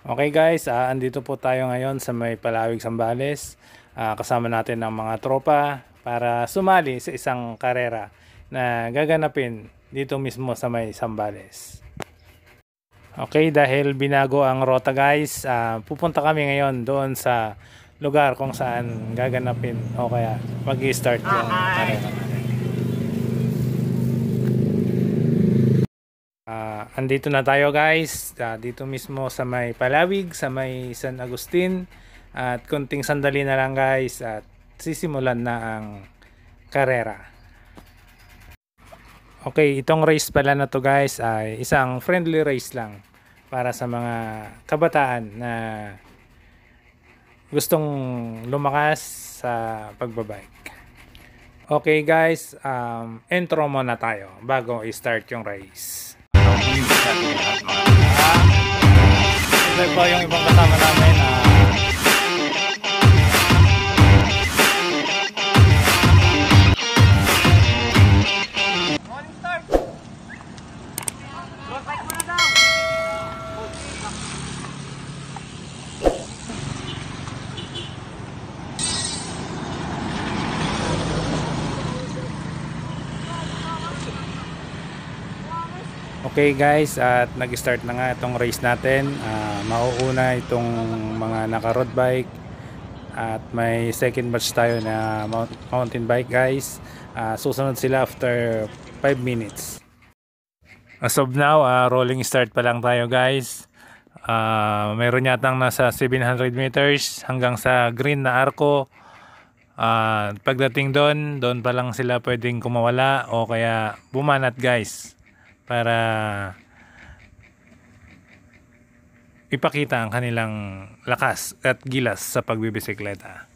Okay guys, andito po tayo ngayon sa may Palawig, Zambales. Kasama natin ang mga tropa para sumali sa isang karera na gaganapin dito mismo sa may Zambales. Okay, dahil binago ang rota guys, pupunta kami ngayon doon sa lugar kung saan gaganapin o kaya mag-i-start yung karera. Andito na tayo guys, dito mismo sa may Palawig, sa may San Agustin, at konting sandali na lang guys at sisimulan na ang karera. Okay, itong race pala na to guys ay isang friendly race lang para sa mga kabataan na gustong lumakas sa pagbabike. Okay guys, intro muna tayo bago i-start yung race. Ito po yung ibang kasama namin. Okay guys, at nag-start na nga itong race natin. Mauuna itong mga naka-road bike at may second batch tayo na mountain bike guys. Susunod sila after 5 minutes. As of now, rolling start pa lang tayo guys. Mayroon yatang nasa 700 meters hanggang sa green na arko. Pagdating doon pa lang sila pwedeng kumawala o kaya bumanat guys, para ipakita ang kanilang lakas at gilas sa pagbibisikleta.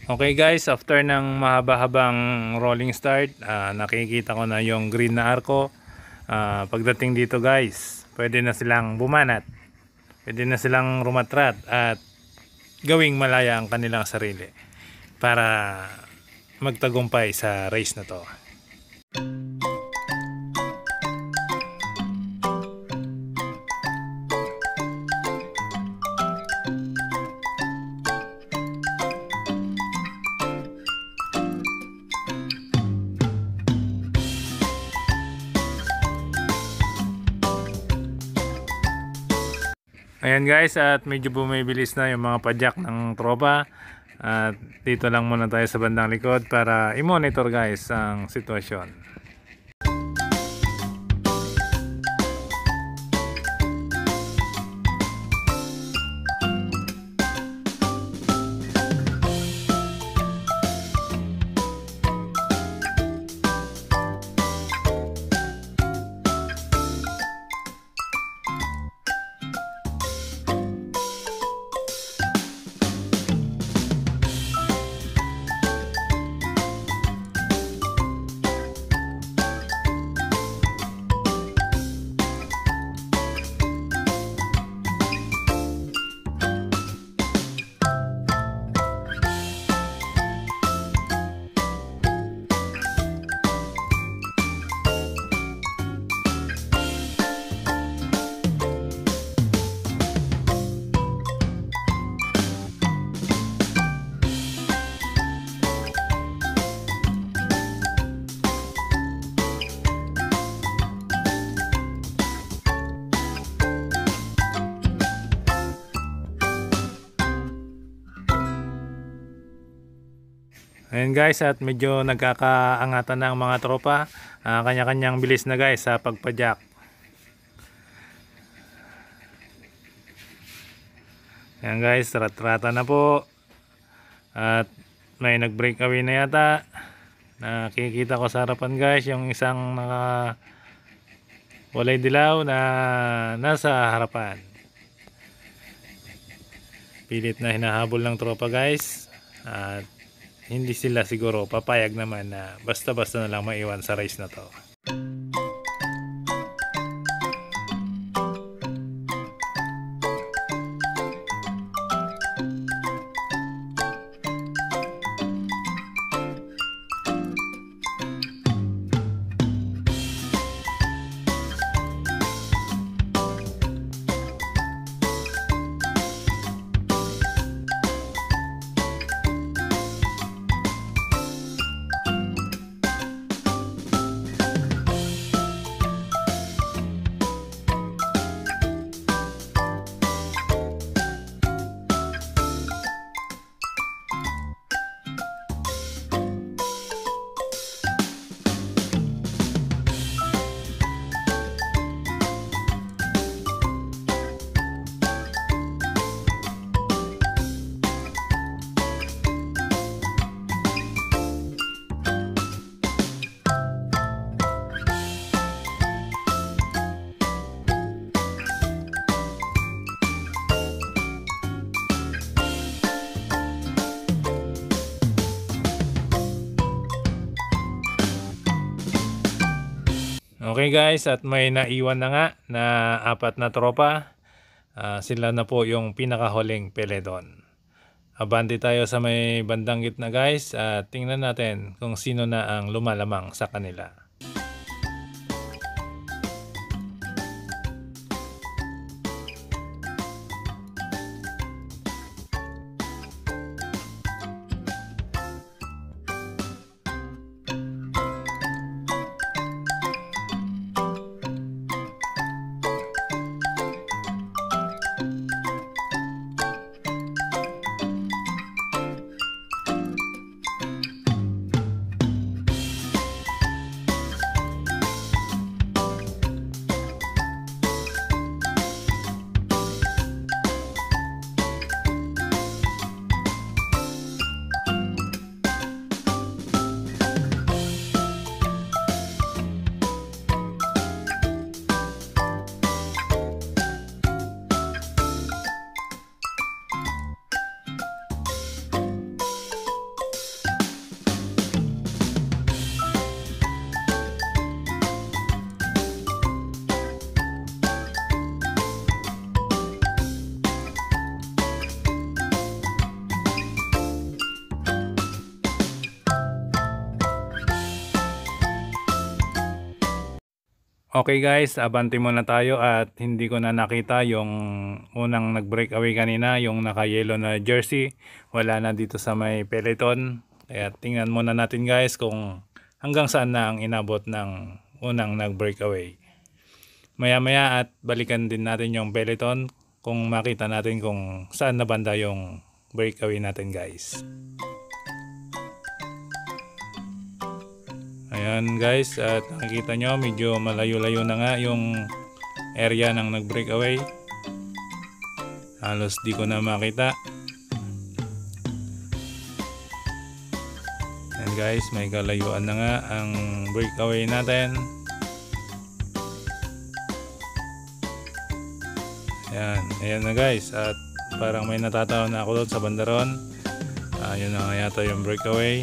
Okay guys, after ng mahaba-habang rolling start, nakikita ko na yung green na arko. Pagdating dito guys, pwede na silang bumanat, pwede na silang rumatrat at gawing malaya ang kanilang sarili para magtagumpay sa race na to. Ayan guys, at medyo bumibilis na yung mga padyak ng tropa. At dito lang muna tayo sa bandang likod para i-monitor guys ang sitwasyon. Ayan guys, at medyo nagkakaangatan na ang mga tropa. Kanya-kanyang bilis na guys sa pagpadyak. Ayan guys, rat-rata na po. At may nag-breakaway na yata. Nakikita ko sa harapan guys, yung isang walay dilaw na nasa harapan. Pilit na hinahabol ng tropa guys. At hindi sila siguro papayag naman na basta-basta na lang maiwan sa race na to. Okay guys, at may naiwan na nga na 4 na tropa. Sila na po yung pinakahuling peloton. Abante tayo sa may bandang gitna guys, at tingnan natin kung sino na ang lumalamang sa kanila. Okay guys, abante muna tayo at hindi ko na nakita yung unang nag-breakaway kanina, yung naka-yellow na jersey. Wala na dito sa may peloton. Kaya tingnan muna natin guys kung hanggang saan na ang inabot ng unang nag-breakaway. Maya-maya at balikan din natin yung peloton kung makita natin kung saan na banda yung breakaway natin guys. Ayan guys, at nakikita nyo medyo malayo-layo na nga yung area ng nag-breakaway. Halos di ko na makita. Ayan guys, may kalayuan na nga ang breakaway natin. Ayan na guys, at parang may natatawa na ako doon sa bandaron. Yun na nga yata yung breakaway.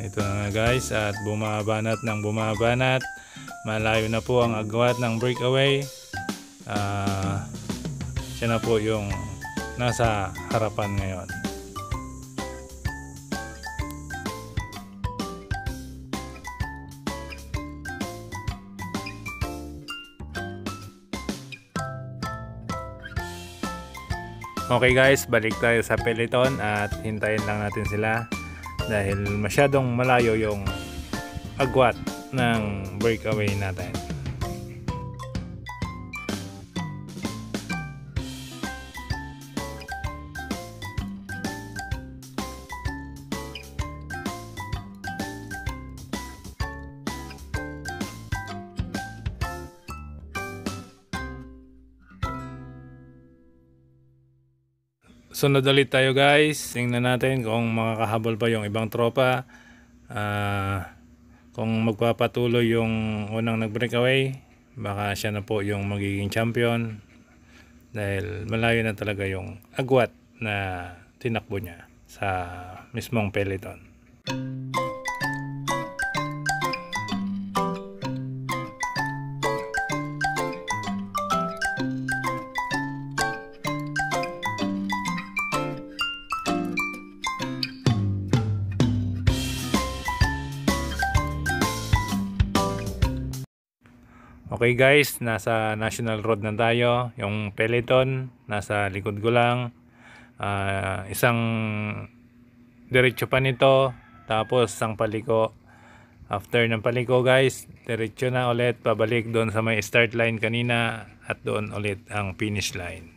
Ito na nga guys, at bumabanat ng bumabanat. Malayo na po ang agwat ng breakaway. Siya na po yung nasa harapan ngayon. Okay guys, balik tayo sa peloton at hintayin lang natin sila. Dahil masyadong malayo yung agwat ng breakaway natin. sunod ulit tayo guys. Tingnan natin kung makakahabol pa yung ibang tropa. Kung magpapatuloy yung unang nag-breakaway, baka siya na po yung magiging champion. Dahil malayo na talaga yung agwat na tinakbo niya sa mismong peloton. Okay guys, nasa National Road na tayo. Yung peloton nasa likod ko lang. Isang diretso pa nito, tapos isang paliko. After ng paliko guys, diretso na ulit pabalik doon sa may start line kanina, at doon ulit ang finish line.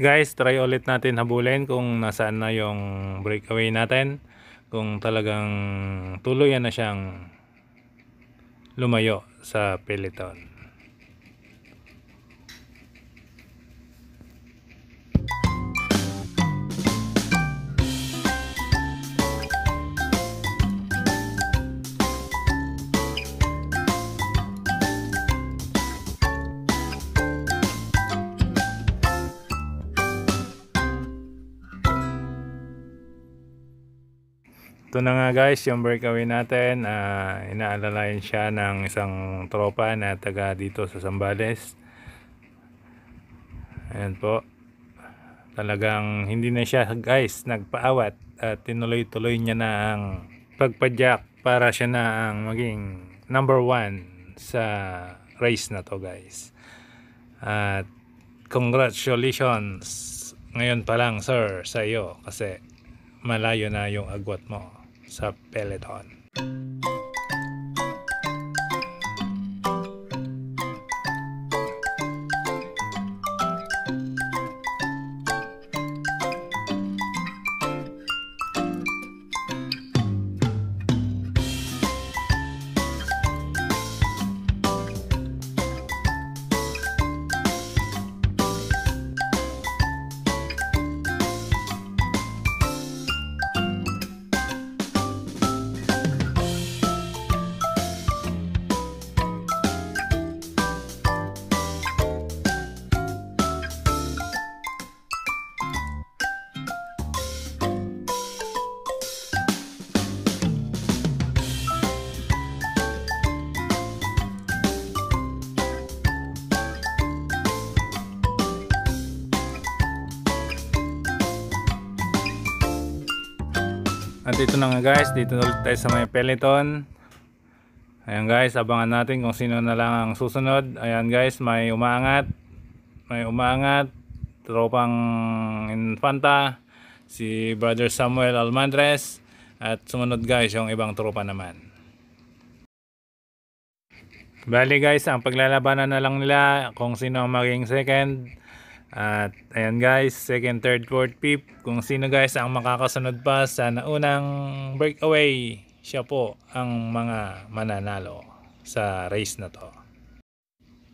Guys, try ulit natin habulin kung nasaan na yung breakaway natin, kung talagang tuluyan na siyang lumayo sa peloton. Ito na nga guys yung breakaway natin. Inaalalayan siya ng isang tropa na taga dito sa Zambales. Ayan po. Talagang hindi na siya guys nagpaawat at tinuloy-tuloy niya na ang pagpadyak para siya na ang maging number 1 sa race na to guys. At congratulations ngayon pa lang sir sa iyo, kasi malayo na yung agwat mo sa peloton. At dito na nga guys, dito ulit tayo sa may peloton. Ayan guys, abangan natin kung sino na lang ang susunod. Ayan guys, may umaangat. Tropang Infanta, si Brother Samuel Almandres. At sumunod guys yung ibang tropa naman. Bali guys, ang paglalabanan na lang nila kung sino ang maging second. At ayan guys, second, third, fourth, fifth, kung sino guys ang makakasunod pa sa naunang breakaway, siya po ang mga mananalo sa race na to.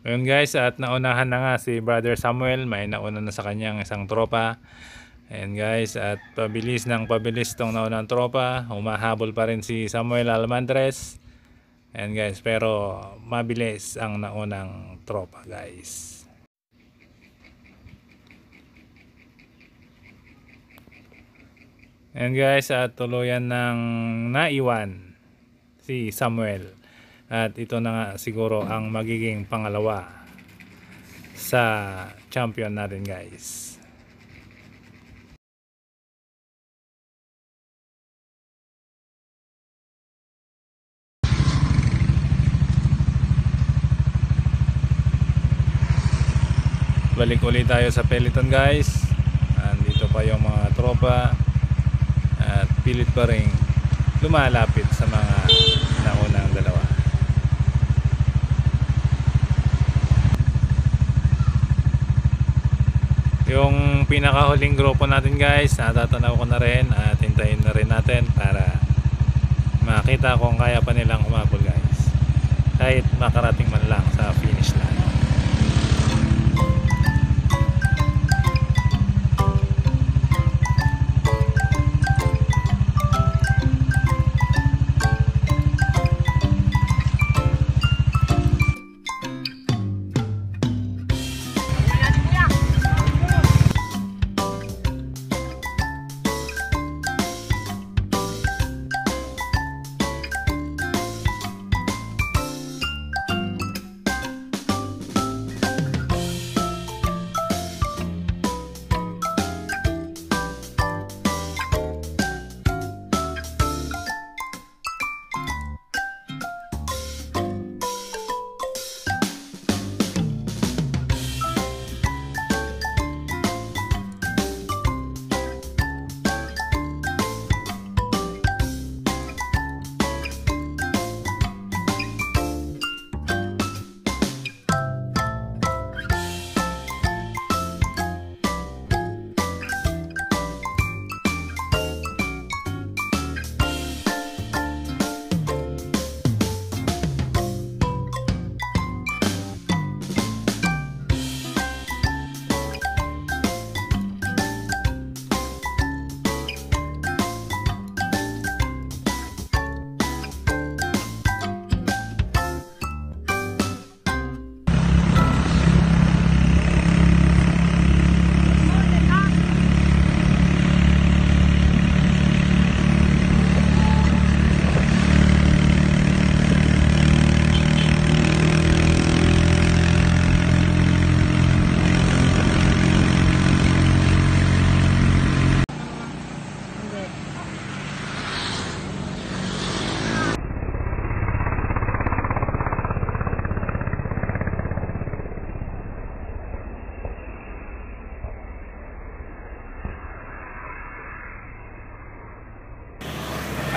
Ayan guys, at naunahan na nga si Brother Samuel, may nauna na sa kanyang isang tropa. Ayan guys, at pabilis tong naunang tropa, humahabol pa rin si Samuel Almandres. Ayan guys, pero mabilis ang naunang tropa guys. And guys, at tuluyan ng naiwan si Samuel. At ito na nga siguro ang magiging pangalawa sa champion natin guys. Balik ulit tayo sa peloton guys. Andito pa yung mga tropa. At pilit pa rin lumalapit sa mga naunang dalawa. Yung pinakahuling grupo natin guys, natatanaw ko na rin at hintayin na rin natin para makita kung kaya pa nilang humabol guys. Kahit makarating man lang sa finish line.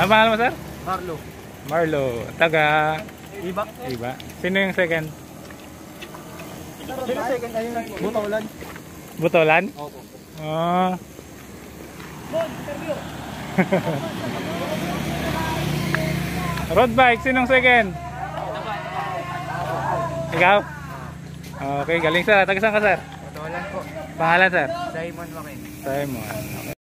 Ano pangalan mo, sir? Marlo. Marlo. Taga Iba. Iba. Sino yung second? Sino second? Ayun, Butolan. Butolan? Opo. Oh. Road bike, sinong second? Ikaw? Okay, galing sir. Taga saan ka, sir? Butolan po. Pangalan, sir? Simon Joaquin. Simon. Okay.